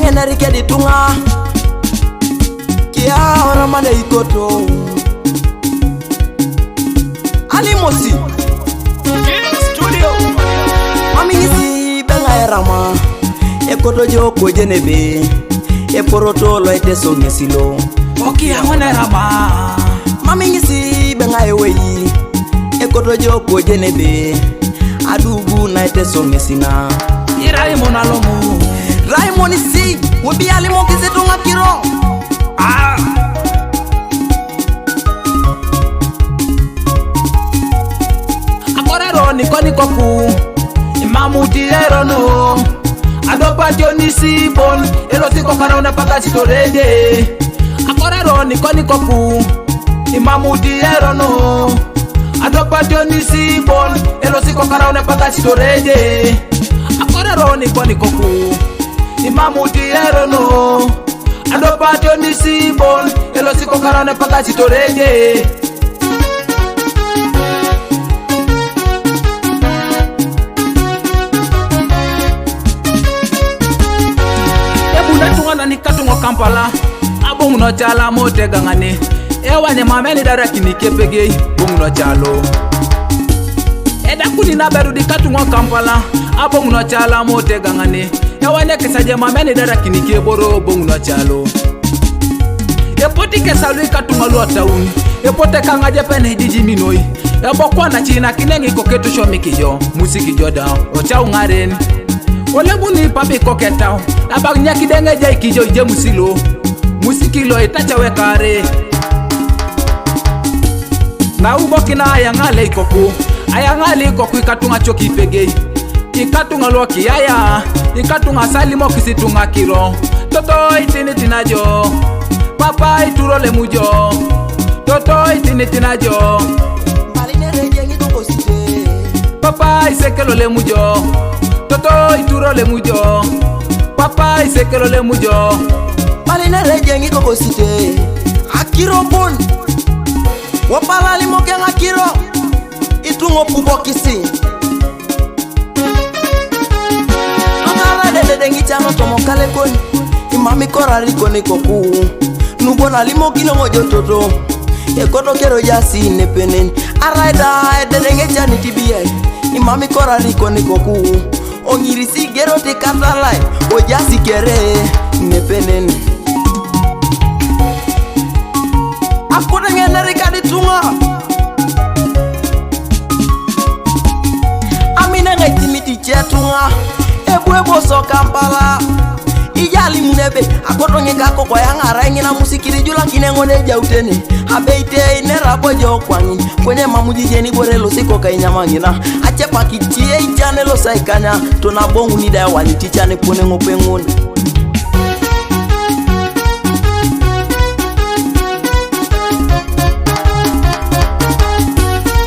ngene rike ditunga kia ora mane ikoto alimosi studio mami ngisi benga erama ekoto joko jenebe e poroto lo ete so ngesilo okia ngone rama mami ngisi benga eweyi ekoto joko jenebe adugu na ete so ngesina Raymond alomu Raymond si wobi alimo kisetunga kiro akorero nikoni koku imamu diero no adopatio nisi bon eloti kokara una paka chitorede akorero nikoni koku imamu diero no adopatio nisi bon eloti kokara una paka chitorede akorero nikoni koku imamu diero no adopatio nisi bon eloti kokara una paka chitorede ni katungo Kampala abongu no chala mote gangane ewane mameni dara kinike pege bongu no chalo eda kuni na beru di katungo Kampala abongu no chala mote gangane ewane kesaje mameni dara kinike boro bongu no chalo epoti kesalu katungo lo taun epote kangaje pene diji minoi ebokwa na china kinengi koketu shomiki jo musiki joda o chau ngaren ole buni papi koketao abag nyaki denge jay kijo je musikilo itacha wekare na ubokina ayangale ikoku ayangale ikoku ikatunga choki pege ikatunga loki aya ikatunga salimo kisitunga kiro toto itini tinajo papa iturole mujo toto itini tinajo baline rejengi kokosite papa isekelo le mujo toto iturole mujo papa isekelo le mujo baline rejengi kokosite akiro bon wapala limoke ngakiro itungo pubokisi amara dede ngichano tomokale koni imami korari koni koku nubona limoki no mojo toto ekoto kero jasi nepenen araida dede ngichani tibiyai imami korari koni koku ongirisi gero te katalai ojasi kere nepenen akuna ngene rikadi tunga amina ngaitimiti chetunga ebwebo so Kampala ijali munebe akoto ngeka koko yangara ngina musikiri jula kinengone jautene abeite nera bojo kwani kwenye mamujijeni borelo siko kainyamangina achepa kitie ichane lo saikanya tona bongu ni da wali tichane pone ngopengone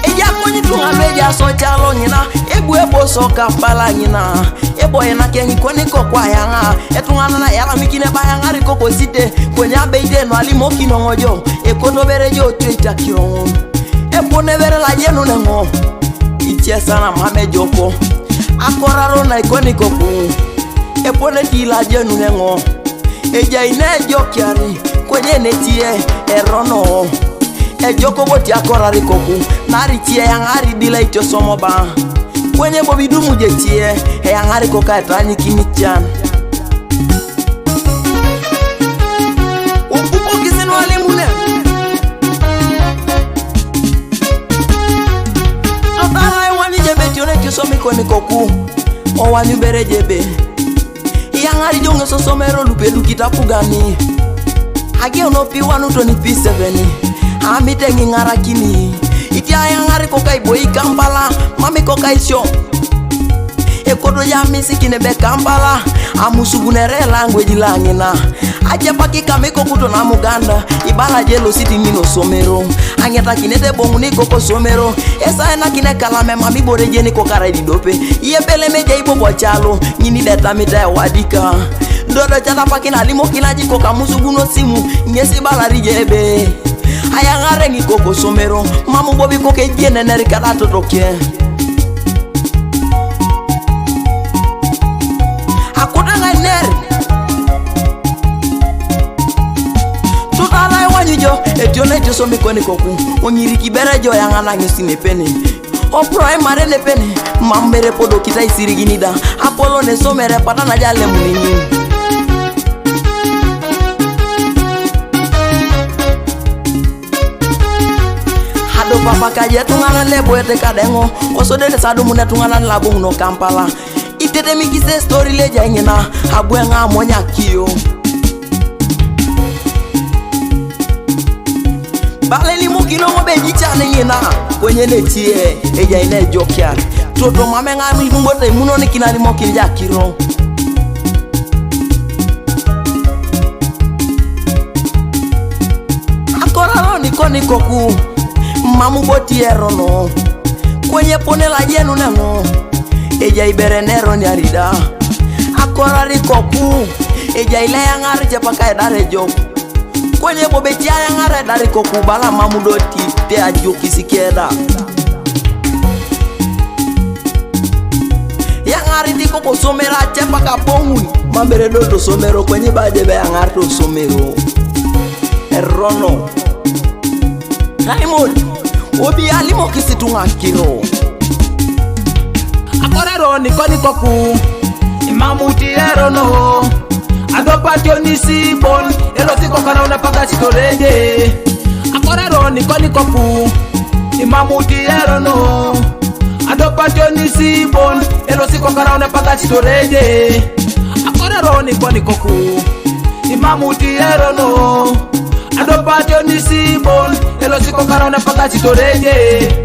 eja konyi tunga meja so chalo ngina ebwebo so Kampala ngina eboye na kengi koni kokwa yanga etungana na yala mikine bayanga riko kosite kwenye abeite no alimoki no ngojo ekoto berejo twita kiron epone bere la jenu nengo ichia sana mame joko akoraro na ikoni koku epone kila jenu nengo eja ine jokiari kwenye netie erono ejoko boti akorari koku nari tie yangari dila ityo somoba kwenye bobidumu jetie yangari koka etanyi kinichan upupo kisinu alimune atara wani jebe tione kisomi kweni koku o wani bere jebe yangari jonge sosomero lupedu kitapugani hage unopi 127 amite ngingara kini itia yangari koka iboi Kampala mami koka isho ekoto ya misikine be Kampala amusugunere language langina aje paki kamiko kuto na Muganda ibala jelo city ngino somero anyata kinete bongu ni koko somero esa na kine kalame mami boreje ni kokara didope yebele meje ibo bochalo nyini data mita wadika ndodo chata paki na limo kinaji koka musuguno simu nyesi bala rijebe ayangare ngi koko somero mamu bobi koke jene neri kada totoke akudanga neri somi kweni koku onyiri kibere jo ya ngana ngisine peni o primary ne peni mambere podo kita isirigini da Apollo ne somere patana jale munini hado papa kaje tungana lebo ete kadengo osodele sadu mune tungana labo no Kampala itete mikise story leja nyina abwenga monya kiyo baleli mukino ngobe jichane nyina kwenye netie eja ine jokia toto mamenga mbote muno ni kinali mokini jakiro akoraro niko koku mamu boti erono kwenye pone la jenu nengo eja ibere nero ni arida akorari koku eja ile yangari chepaka edare jo kwenye bobeti ya ngare dari kokubala mamudoti te ajuki sikeda ya ngari di koko somera chepa kapongui mambere dodo somero kwenye baje be ya ngari do somero erono Raymond obi alimo kisitunga kiro akoraro niko koku imamuti erono adopatio ni sibon eloti kokana unapaga chitoreje akoraro niko koku imamuti erono adopatio ni sibon eloti kokana unapaga chitoreje akoraro niko koku imamuti erono adopatio ni sibon eloti kokana unapaga chitoreje